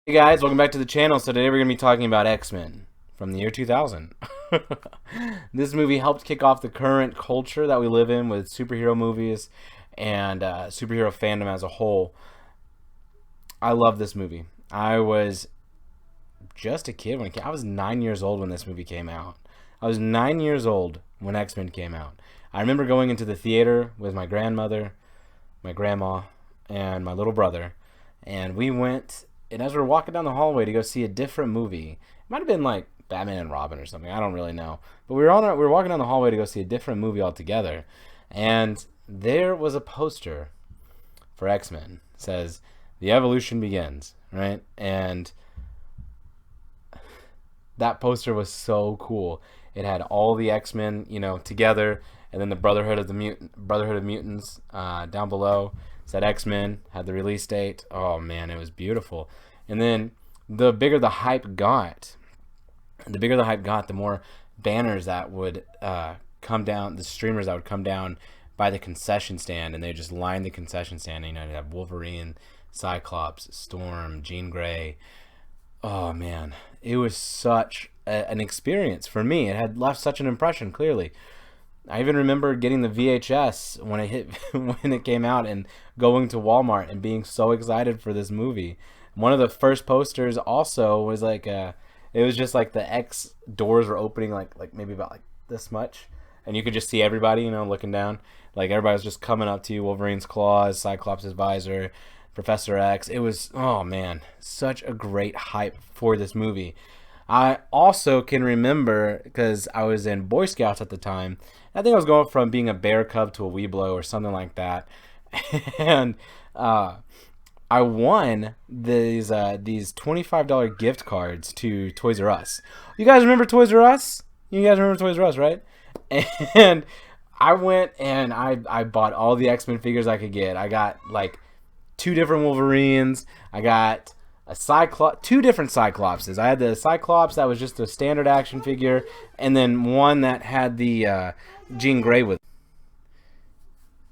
Hey guys, welcome back to the channel. So today we're going to be talking about X-Men from the year 2000. This movie helped kick off the current culture that we live in with superhero movies and superhero fandom as a whole. I love this movie. I was just a kid when I was 9 years old when this movie came out. I was 9 years old when X-Men came out. I remember going into the theater with my grandmother, my grandma, and my little brother, and we went. And as we were walking down the hallway to go see a different movie, it might have been like Batman and Robin or something. I don't really know. But we were walking down the hallway to go see a different movie altogether, and there was a poster for X-Men. It says the evolution begins, right? And that poster was so cool. It had all the X-Men, together, and then the Brotherhood of Mutants down below. Said X-Men, had the release date. Oh man, it was beautiful. And then the bigger the hype got, the more banners that would come down, the streamers that would come down by the concession stand, and they just line the concession stand. You'd have Wolverine, Cyclops, Storm, Jean Grey. Oh man, it was such an experience for me. It had left such an impression, clearly. I even remember getting the VHS when when it came out, and going to Walmart and being so excited for this movie. One of the first posters also was it was just like the X doors were opening like maybe about like this much, and you could just see everybody, looking down. Like everybody was just coming up to you. Wolverine's claws, Cyclops' visor, Professor X. It was, oh man, such a great hype for this movie. I also can remember, because I was in Boy Scouts at the time. I think I was going from being a bear cub to a weeblo or something like that, and I won these $25 gift cards to Toys R Us. You guys remember Toys R Us? You guys remember Toys R Us, right? And I went and I bought all the X-Men figures I could get. I got like two different Wolverines. I got two different Cyclopses. I had the Cyclops that was just a standard action figure, and then one that had the Jean Grey with.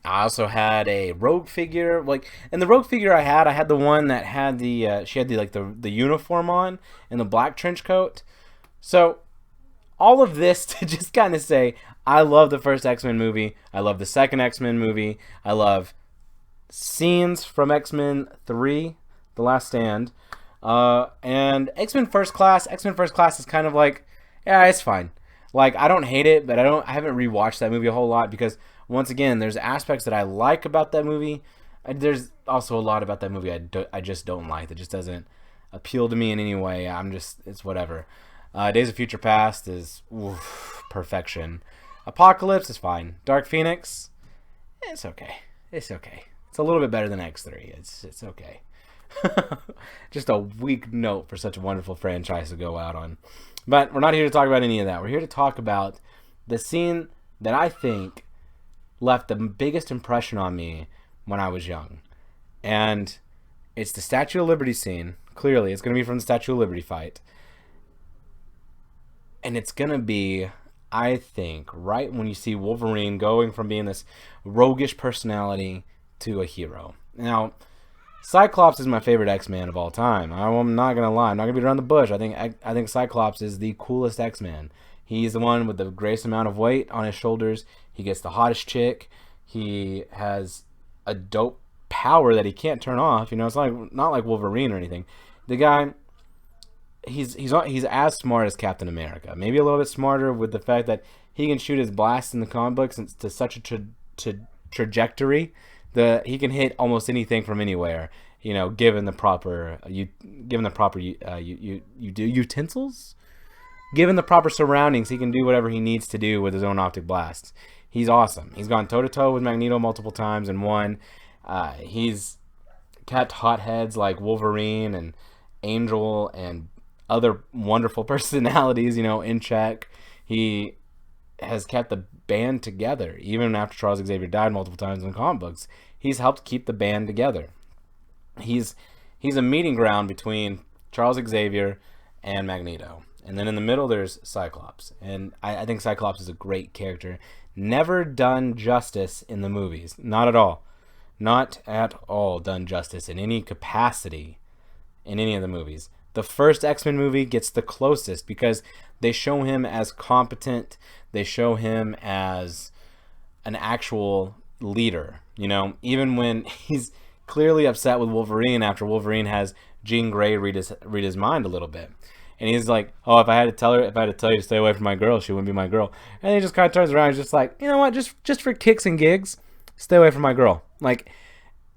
I also had a Rogue figure, and the Rogue figure I had the one that had she had the uniform on and the black trench coat. So all of this to just kind of say I love the first X-Men movie. I love the second X-Men movie. I love scenes from X-Men 3, The Last Stand, and X-Men First Class. X-Men First Class is kind of like, yeah, it's fine. Like, I don't hate it, but I haven't rewatched that movie a whole lot because, once again, there's aspects that I like about that movie. There's also a lot about that movie I just don't like. That just doesn't appeal to me in any way. It's whatever. Days of Future Past is perfection. Apocalypse is fine. Dark Phoenix, it's okay. It's okay. It's a little bit better than X3. It's okay. Just a weak note for such a wonderful franchise to go out on. But we're not here to talk about any of that. We're here to talk about the scene that I think left the biggest impression on me when I was young. And it's the Statue of Liberty scene. Clearly, it's going to be from the Statue of Liberty fight. And it's going to be, I think, right when you see Wolverine going from being this roguish personality to a hero. Now, Cyclops is my favorite X-Man of all time. I'm not gonna lie. I'm not gonna beat around the bush. I think Cyclops is the coolest X-Man. He's the one with the greatest amount of weight on his shoulders. He gets the hottest chick. He has a dope power that he can't turn off. It's not like Wolverine or anything. The guy, he's as smart as Captain America. Maybe a little bit smarter with the fact that he can shoot his blast in the comic books to such a trajectory. He can hit almost anything from anywhere, given the proper utensils, given the proper surroundings. He can do whatever he needs to do with his own optic blasts. He's awesome. He's gone toe to toe with Magneto multiple times and won. He's kept hotheads like Wolverine and Angel and other wonderful personalities, in check. He has kept the band together, even after Charles Xavier died multiple times in comic books. He's helped keep the band together. He's a meeting ground between Charles Xavier and Magneto. And then in the middle, there's Cyclops. And I think Cyclops is a great character. Never done justice in the movies. Not at all. Not at all done justice in any capacity in any of the movies. The first X-Men movie gets the closest because they show him as competent. They show him as an actual leader, you know, even when he's clearly upset with Wolverine after Wolverine has Jean Grey read his mind a little bit. And he's like, "Oh, if I had to tell you to stay away from my girl, she wouldn't be my girl." And he just kind of turns around and is just like, "You know what? Just for kicks and gigs, stay away from my girl." Like,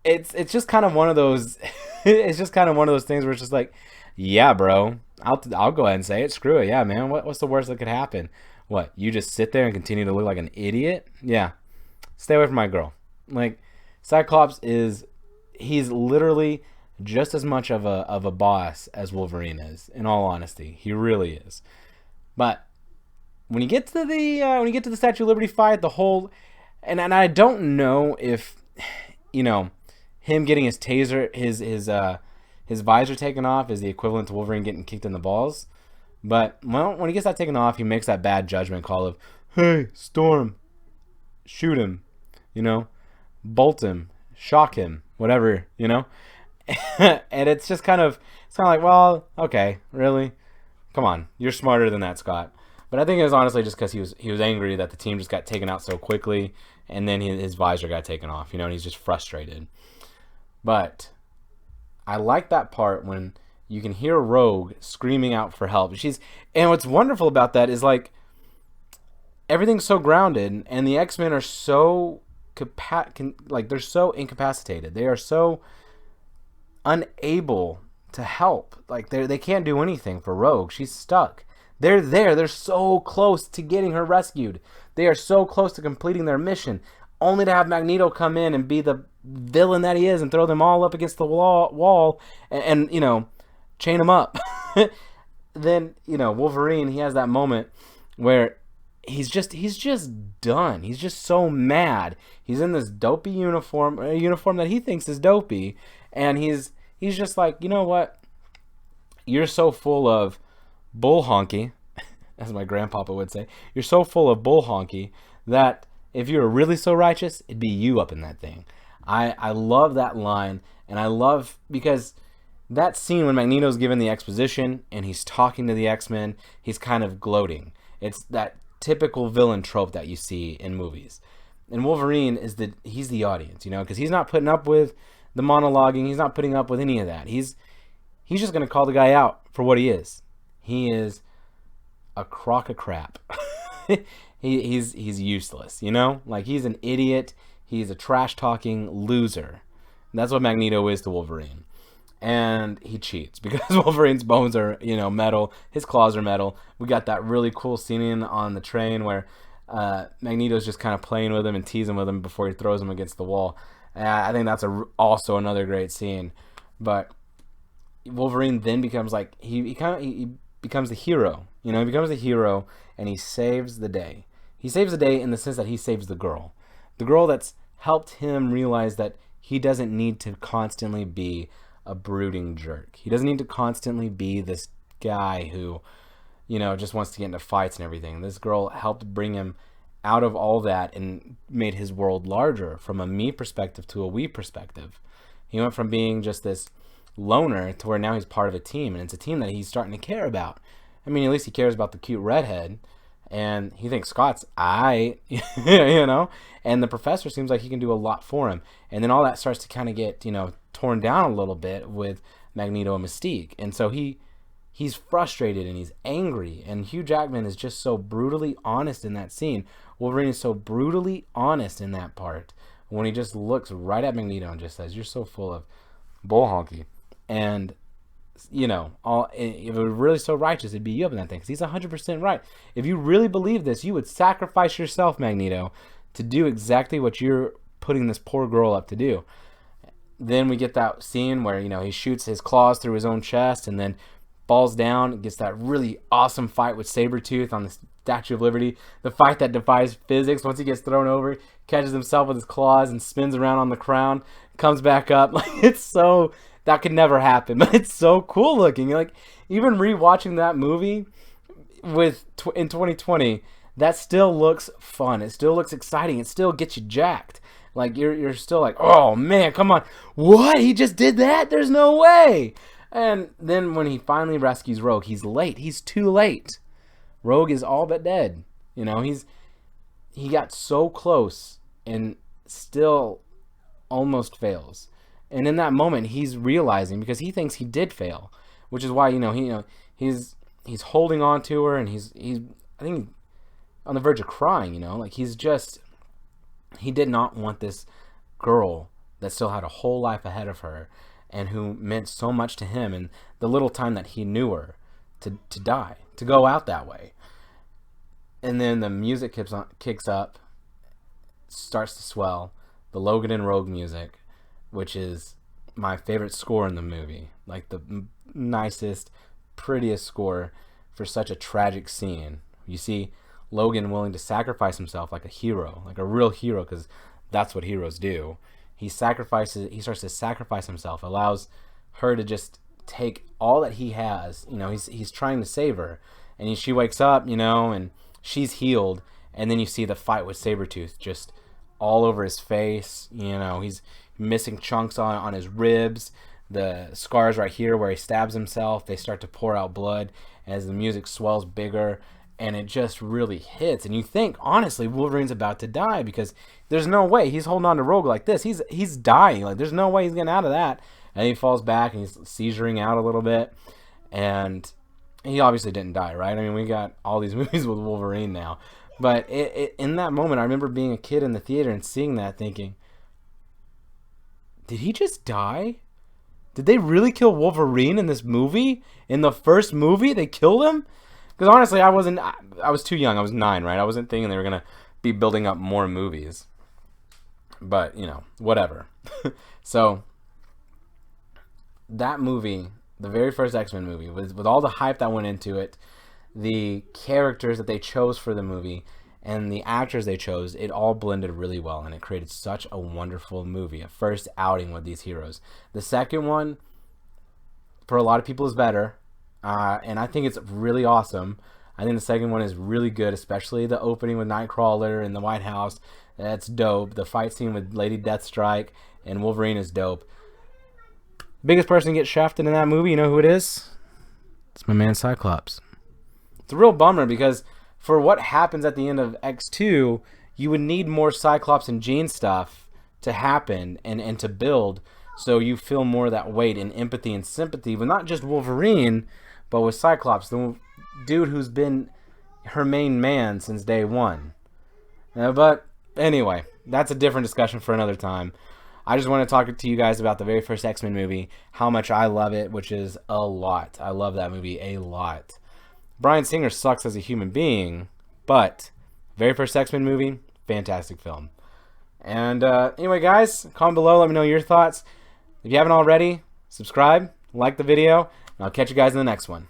it's just kind of one of those it's just kind of one of those things where it's just like, "Yeah, bro. I'll go ahead and say it. Screw it. Yeah, man. What's the worst that could happen? What? You just sit there and continue to look like an idiot? Yeah. Stay away from my girl." Like, Cyclops he's literally just as much of a boss as Wolverine is, in all honesty. He really is. But when you get to the Statue of Liberty fight, the whole and I don't know if, you know, him getting his taser his visor taken off is the equivalent to Wolverine getting kicked in the balls. But when he gets that taken off, he makes that bad judgment call of, "Hey, Storm, shoot him, you know, bolt him, shock him, whatever, you know." And it's kind of like, well, okay, really? Come on, you're smarter than that, Scott. But I think it was honestly just because he was angry that the team just got taken out so quickly, and then his visor got taken off, you know, and he's just frustrated. But I like that part when you can hear Rogue screaming out for help. And what's wonderful about that is, like, everything's so grounded, and the X-Men are so they're so incapacitated. They are so unable to help. Like, they can't do anything for Rogue. She's stuck. They're so close to getting her rescued. They are so close to completing their mission, only to have Magneto come in and be the villain that he is and throw them all up against the wall and you know, chain them up. Then, you know, Wolverine, he has that moment where he's just done. He's just so mad. He's in this dopey uniform that he thinks is dopey, and he's just like, "You know what? You're so full of bull honky," as my grandpapa would say. "You're so full of bull honky that if you were really so righteous, it'd be you up in that thing." I love that line, and I love because that scene when Magneto's given the exposition and he's talking to the X-Men, he's kind of gloating. It's that typical villain trope that you see in movies. And Wolverine he's the audience, you know, because he's not putting up with the monologuing. He's not putting up with any of that. He's just going to call the guy out for what he is. He is a crock of crap. He's useless, you know? Like, he's an idiot. He's a trash-talking loser. And that's what Magneto is to Wolverine. And he cheats because Wolverine's bones are, you know, metal. His claws are metal. We got that really cool scene on the train where Magneto's just kind of playing with him and teasing with him before he throws him against the wall. I think that's also another great scene. But Wolverine then becomes like he becomes the hero. You know, he becomes the hero and he saves the day. He saves the day in the sense that he saves the girl that's helped him realize that he doesn't need to constantly be a brooding jerk. He doesn't need to constantly be this guy who, you know, just wants to get into fights and everything. This girl helped bring him out of all that and made his world larger from a me perspective to a we perspective. He went from being just this loner to where now he's part of a team, and it's a team that he's starting to care about. I mean, at least he cares about the cute redhead, and he thinks Scott's you know, and the professor seems like he can do a lot for him. And then all that starts to kind of get, you know, torn down a little bit with Magneto and Mystique. And so he's frustrated and he's angry, and Hugh Jackman is just so brutally honest in that scene. Wolverine is so brutally honest in that part when he just looks right at Magneto and just says, "You're so full of bull honky." And, you know, if it were really so righteous, it'd be you up in that thing, because he's 100% right. If you really believe this, you would sacrifice yourself, Magneto, to do exactly what you're putting this poor girl up to do. Then we get that scene where, you know, he shoots his claws through his own chest and then falls down, gets that really awesome fight with Sabretooth on the Statue of Liberty, the fight that defies physics. Once he gets thrown over, catches himself with his claws and spins around on the crown, comes back up. Like, it's so, that could never happen, but it's so cool looking. Like, even rewatching that movie in 2020, that still looks fun. It still looks exciting. It still gets you jacked. Like, you're still like, "Oh man, come on, what? He just did that? There's no way." And then when he finally rescues Rogue, he's late. He's too late. Rogue is all but dead. You know, he got so close and still almost fails. And in that moment, he's realizing, because he thinks he did fail, which is why he's holding on to her, and he's I think on the verge of crying. Like he did not want this girl that still had a whole life ahead of her, and who meant so much to him, and the little time that he knew her, to die, to go out that way. And then the music kicks up, starts to swell, the Logan and Rogue music, which is my favorite score in the movie. Like the nicest, prettiest score for such a tragic scene. You see Logan willing to sacrifice himself like a hero, like a real hero, because that's what heroes do. He starts to sacrifice himself, allows her to just take all that he has. He's trying to save her, and she wakes up, and she's healed. And then you see the fight with Sabretooth just all over his face. He's missing chunks on his ribs. The scars right here where he stabs himself, they start to pour out blood as the music swells bigger, and it just really hits. And you think, honestly, Wolverine's about to die, because there's no way he's holding on to Rogue like this. He's dying. Like, there's no way he's getting out of that. And he falls back, and he's seizuring out a little bit. And he obviously didn't die, right? I mean, we got all these movies with Wolverine now. But in that moment, I remember being a kid in the theater and seeing that, thinking, did he just die? Did they really kill Wolverine in this movie? In the first movie, they killed him? Because honestly, I was too young. I was 9, right? I wasn't thinking they were going to be building up more movies. But, whatever. So, that movie, the very first X-Men movie, with all the hype that went into it, the characters that they chose for the movie, and the actors they chose, it all blended really well, and it created such a wonderful movie, a first outing with these heroes. The second one, for a lot of people, is better, and I think it's really awesome. I think the second one is really good, especially the opening with Nightcrawler in the White House. That's dope. The fight scene with Lady Deathstrike and Wolverine is dope. Biggest person to get shafted in that movie, you know who it is? It's my man Cyclops. It's a real bummer, because for what happens at the end of X2, you would need more Cyclops and Jean stuff to happen and to build, so you feel more of that weight and empathy and sympathy with not just Wolverine, but with Cyclops, the dude who's been her main man since day one. But anyway, that's a different discussion for another time. I just want to talk to you guys about the very first X-Men movie, how much I love it, which is a lot. I love that movie a lot. Bryan Singer sucks as a human being, but very first X-Men movie, fantastic film. And anyway, guys, comment below, let me know your thoughts. If you haven't already, subscribe, like the video, and I'll catch you guys in the next one.